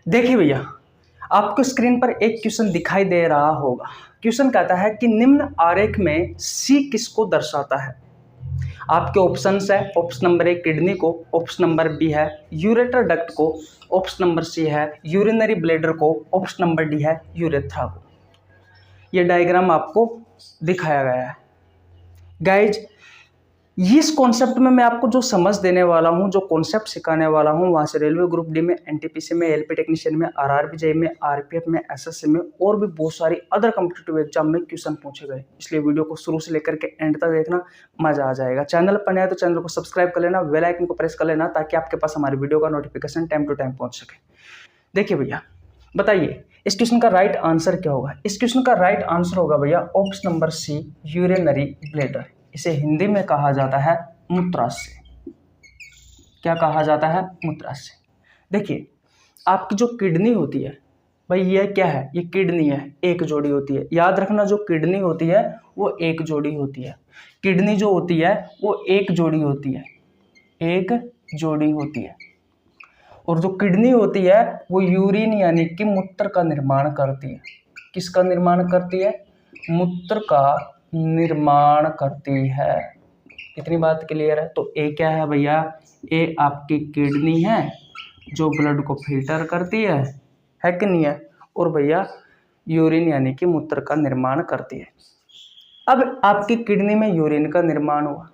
देखिए भैया, आपको स्क्रीन पर एक क्वेश्चन दिखाई दे रहा होगा। क्वेश्चन कहता है कि निम्न आरेख में सी किसको दर्शाता है। आपके ऑप्शंस है, ऑप्शन नंबर ए किडनी को, ऑप्शन नंबर बी है यूरेटर डक्ट को, ऑप्शन नंबर सी है यूरिनरी ब्लैडर को, ऑप्शन नंबर डी है यूरेथ्रा को। यह डायग्राम आपको दिखाया गया है। गाइज, इस कॉन्सेप्ट में मैं आपको जो समझ देने वाला हूं, जो कॉन्सेप्ट सिखाने वाला हूं, वहां से रेलवे ग्रुप डी में, एनटीपीसी में, एलपी टेक्नीशियन में, आरआरबी जेई में, आरपीएफ में, एसएससी में और भी बहुत सारी अदर कॉम्पिटिटिव एग्जाम में क्वेश्चन पूछे गए। इसलिए वीडियो को शुरू से लेकर के एंड तक देखना, मजा आ जाएगा। चैनल पर नया है तो चैनल को सब्सक्राइब कर लेना, बेल आइकन को प्रेस कर लेना ताकि आपके पास हमारी वीडियो का नोटिफिकेशन टाइम टू टाइम पहुंच सके। देखिए भैया, बताइए इस क्वेश्चन का राइट आंसर क्या होगा। इस क्वेश्चन का राइट आंसर होगा भैया option number C urinary bladder. इसे हिंदी में कहा जाता है मूत्राशय। क्या कहा जाता है? मूत्राशय। देखिए, आपकी जो किडनी होती है भाई, ये क्या है? ये किडनी है, एक जोड़ी होती है। याद रखना, जो किडनी होती है वो एक जोड़ी होती है। किडनी जो होती है वो एक जोड़ी होती है, एक जोड़ी होती है। और जो किडनी होती है वो यूरिन यानी कि मूत्र का निर्माण करती है। किसका निर्माण करती है? मूत्र का निर्माण करती है। इतनी बात क्लियर है? तो ए क्या है भैया? ए आपकी किडनी है जो ब्लड को फिल्टर करती है कि नहीं है? और भैया यूरिन यानी कि मूत्र का निर्माण करती है। अब आपकी किडनी में यूरिन का निर्माण हुआ।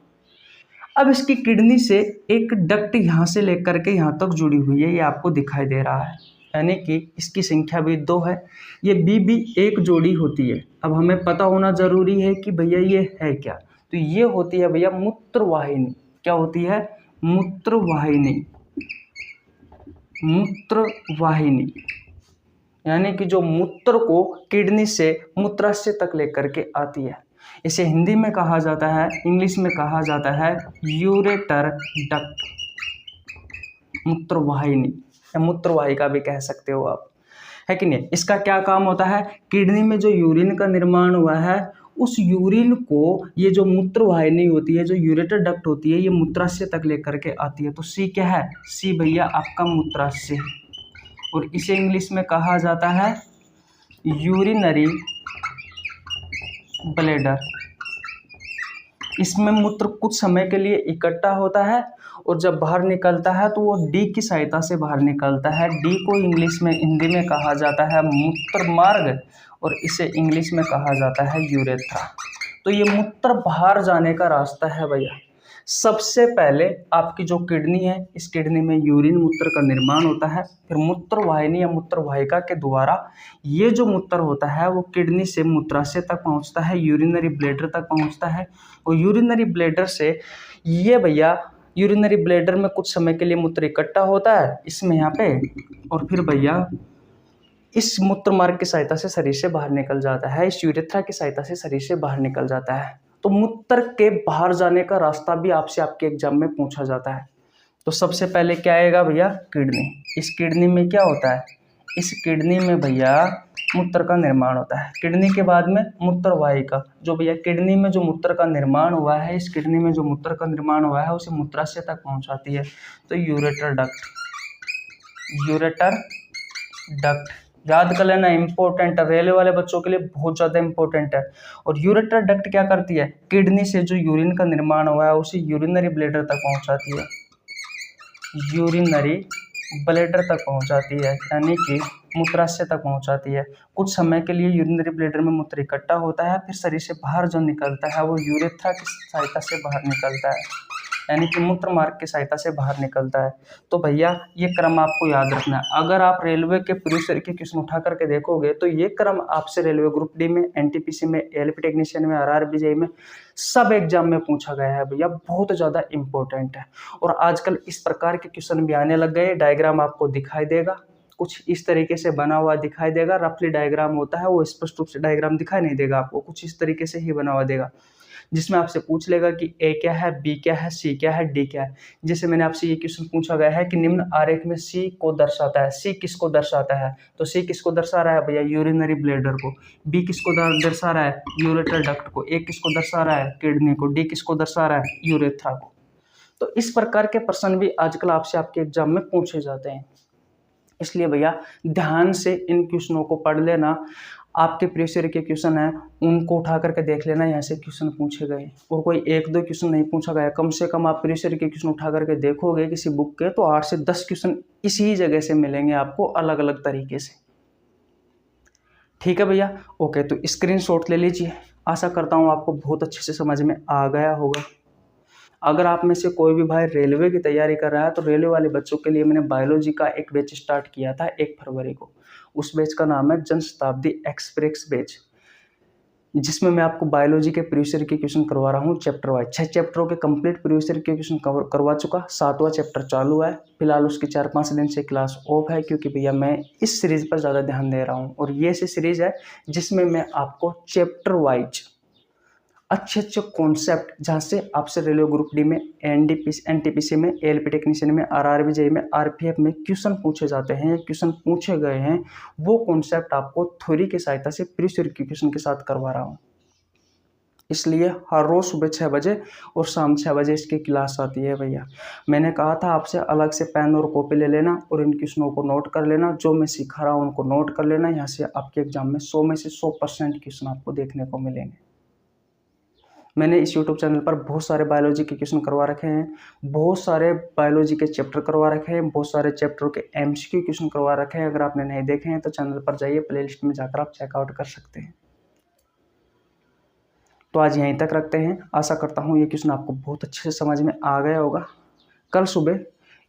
अब इसकी किडनी से एक डक्ट यहाँ से लेकर के यहाँ तक जुड़ी हुई है, ये आपको दिखाई दे रहा है, यानी कि इसकी संख्या भी 2 है। ये भी एक जोड़ी होती है। अब हमें पता होना जरूरी है कि भैया ये है क्या। तो ये होती है भैया मूत्रवाहिनी। क्या होती है? मूत्रवाहिनी। मूत्रवाहिनी यानी कि जो मूत्र को किडनी से मूत्राशय तक लेकर के आती है। इसे हिंदी में कहा जाता है, इंग्लिश में कहा जाता है यूरेटर डक्ट। मूत्रवाहिनी या मूत्रवाहिका भी कह सकते हो आप, है कि नहीं? इसका क्या काम होता है? किडनी में जो यूरिन का निर्माण हुआ है उस यूरिन को ये जो मूत्रवाहिनी होती है, जो यूरेटर डक्ट होती है, ये मूत्राशय तक लेकर के आती है। तो सी क्या है? सी भैया आपका मूत्राशय, और इसे इंग्लिश में कहा जाता है यूरिनरी ब्लैडर। इसमें मूत्र कुछ समय के लिए इकट्ठा होता है और जब बाहर निकलता है तो वो डी की सहायता से बाहर निकलता है। डी को इंग्लिश में, हिंदी में कहा जाता है मूत्र मार्ग, और इसे इंग्लिश में कहा जाता है यूरेथ्रा। तो ये मूत्र बाहर जाने का रास्ता है भैया। सबसे पहले आपकी जो किडनी है, इस किडनी में यूरिन मूत्र का निर्माण होता है, फिर मूत्रवाहिनी या मूत्रवाहिका के द्वारा ये जो मूत्र होता है वो किडनी से मूत्राशय तक पहुंचता है, यूरिनरी ब्लैडर तक पहुंचता है। और यूरिनरी ब्लैडर से ये भैया, यूरिनरी ब्लैडर में कुछ समय के लिए मूत्र इकट्ठा होता है इसमें यहाँ पे, और फिर भैया इस मूत्र मार्ग की सहायता से शरीर से बाहर निकल जाता है, इस यूरेथ्रा की सहायता से शरीर से बाहर निकल जाता है। तो मूत्र के बाहर जाने का रास्ता भी आपसे आपके एग्जाम में पूछा जाता है। तो सबसे पहले क्या आएगा भैया? किडनी। इस किडनी में क्या होता है? इस किडनी में भैया मूत्र का निर्माण होता है। किडनी के बाद में मूत्रवाहिका, जो भैया किडनी में जो मूत्र का निर्माण हुआ है, इस किडनी में जो मूत्र का निर्माण हुआ है उसे मूत्राशय तक पहुंचाती है। तो यूरेटर डक्ट, यूरेटर डक्ट याद कर लेना, इंपॉर्टेंट है, रेलवे वाले बच्चों के लिए बहुत ज़्यादा इंपॉर्टेंट है। और यूरेटर डक्ट क्या करती है? किडनी से जो यूरिन का निर्माण हुआ है उसे यूरिनरी ब्लैडर तक पहुंचाती है, यूरिनरी ब्लैडर तक पहुंचाती है, यानी कि मूत्राशय तक पहुंचाती है। कुछ समय के लिए यूरिनरी ब्लैडर में मूत्र इकट्ठा होता है, फिर शरीर से बाहर जो निकलता है वो यूरेथ्रा की सहायता से बाहर निकलता है, यानी कि मूत्र मार्ग की सहायता से बाहर निकलता है। तो भैया ये क्रम आपको याद रखना है। अगर आप रेलवे के प्रीवियस ईयर के क्वेश्चन उठा करके देखोगे तो ये क्रम आपसे रेलवे ग्रुप डी में, एनटीपीसी में, एलपी टेक्नीशियन में, आरआरबी जेई में सब एग्जाम में पूछा गया है भैया, बहुत ज़्यादा इंपॉर्टेंट है। और आजकल इस प्रकार के क्वेश्चन भी आने लग गए। डायग्राम आपको दिखाई देगा, कुछ इस तरीके से बना हुआ दिखाई देगा। रफली डायग्राम होता है, वो स्पष्ट रूप से डायग्राम दिखाई नहीं देगा आपको, कुछ इस तरीके से ही बना हुआ देगा, जिसमें आपसे पूछ लेगा कि ए क्या है, बी क्या है, सी क्या है, डी क्या है। जैसे मैंने आपसे ये क्वेश्चन पूछा गया है कि निम्न आरेख में सी को दर्शाता है। सी किसको दर्शाता है? तो सी किसको दर्शा रहा है भैया? यूरिनरी ब्लैडर को। बी किसको दर्शा रहा है? यूरेटर डक्ट को। ए किसको दर्शा रहा है? किडनी को। डी किसको दर्शा रहा है? यूरेथ्रा को। तो इस प्रकार के प्रश्न भी आजकल आपसे आपके एग्जाम में पूछे जाते हैं। इसलिए भैया ध्यान से इन क्वेश्चनों को पढ़ लेना। आपके प्रीवियस ईयर के क्वेश्चन हैं उनको उठा करके देख लेना, यहाँ से क्वेश्चन पूछे गए और कोई 1-2 क्वेश्चन नहीं पूछा गया। कम से कम आप प्रीवियस ईयर के क्वेश्चन उठा करके देखोगे किसी बुक के तो 8 से 10 क्वेश्चन इसी जगह से मिलेंगे आपको अलग अलग तरीके से। ठीक है भैया, ओके, तो स्क्रीनशॉट ले लीजिए। आशा करता हूँ आपको बहुत अच्छे से समझ में आ गया होगा। अगर आप में से कोई भी भाई रेलवे की तैयारी कर रहा है तो रेलवे वाले बच्चों के लिए मैंने बायोलॉजी का एक बैच स्टार्ट किया था 1 फरवरी को। उस बैच का नाम है जन शताब्दी एक्सप्रेस बैच, जिसमें मैं आपको बायोलॉजी के प्रीवियस ईयर के क्वेश्चन करवा रहा हूँ चैप्टर वाइज। 6 चैप्टरों के कंप्लीट प्रीवियस ईयर के क्वेश्चन कवर करवा चुका। 7वां चैप्टर चालू है। फिलहाल उसकी 4-5 दिन से क्लास ऑफ है क्योंकि भैया मैं इस सीरीज पर ज़्यादा ध्यान दे रहा हूँ और ये ऐसी सीरीज है जिसमें मैं आपको चैप्टर वाइज अच्छे अच्छे कॉन्सेप्ट, जहाँ से आपसे रेलवे ग्रुप डी में, एनटीपीसी में, एएलपी टेक्नीशियन में, आरआरबी जेईई में, आरपीएफ में क्वेश्चन पूछे जाते हैं या क्वेश्चन पूछे गए हैं, वो कॉन्सेप्ट आपको थ्योरी की सहायता से प्रीवियस ईयर के क्वेश्चन के साथ करवा रहा हूँ। इसलिए हर रोज सुबह 6 बजे और शाम 6 बजे इसकी क्लास आती है भैया। मैंने कहा था आपसे अलग से पेन और कॉपी ले लेना और इन क्वेश्चनों को नोट कर लेना। जो मैं सिखा रहा हूँ उनको नोट कर लेना। यहाँ से आपके एग्जाम में 100 में से 100% क्वेश्चन आपको देखने को मिलेंगे। मैंने इस YouTube चैनल पर बहुत सारे बायोलॉजी के क्वेश्चन करवा रखे हैं, बहुत सारे बायोलॉजी के चैप्टर करवा रखे हैं, बहुत सारे चैप्टरों के एमसीक्यू क्वेश्चन करवा रखे हैं। अगर आपने नहीं देखे हैं तो चैनल पर जाइए, प्लेलिस्ट में जाकर आप चेकआउट कर सकते हैं। तो आज यहीं तक रखते हैं। आशा करता हूँ ये क्वेश्चन आपको बहुत अच्छे से समझ में आ गया होगा। कल सुबह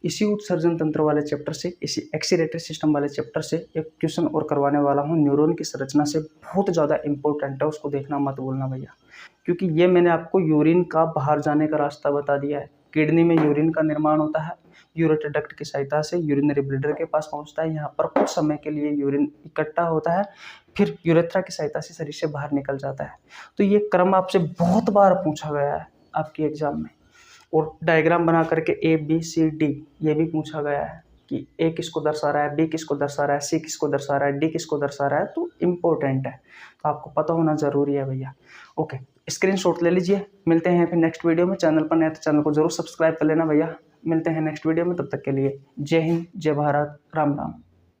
इसी उत्सर्जन तंत्र वाले चैप्टर से, इसी एक्सीलेटरी सिस्टम वाले चैप्टर से एक क्वेश्चन और करवाने वाला हूँ। न्यूरॉन की संरचना से बहुत ज़्यादा इंपॉर्टेंट है, उसको देखना मत भूलना भैया, क्योंकि ये मैंने आपको यूरिन का बाहर जाने का रास्ता बता दिया है। किडनी में यूरिन का निर्माण होता है, यूरेटर डक्ट की सहायता से यूरिनरी ब्लैडर के पास पहुंचता है। यहाँ पर कुछ समय के लिए यूरिन इकट्ठा होता है, फिर यूरेथ्रा की सहायता से शरीर से बाहर निकल जाता है। तो ये क्रम आपसे बहुत बार पूछा गया है आपके एग्जाम में, और डायग्राम बना करके ABCD ये भी पूछा गया है कि A किसको दर्शा रहा है, B किसको दर्शा रहा है, C किसको दर्शा रहा है, D किसको दर्शा रहा है। तो इम्पोर्टेंट है, तो आपको पता होना जरूरी है भैया। ओके, स्क्रीनशॉट ले लीजिए। मिलते हैं फिर नेक्स्ट वीडियो में। चैनल पर नए तो चैनल को जरूर सब्सक्राइब कर लेना भैया। मिलते हैं नेक्स्ट वीडियो में, तब तक के लिए जय हिंद, जय भारत, राम राम।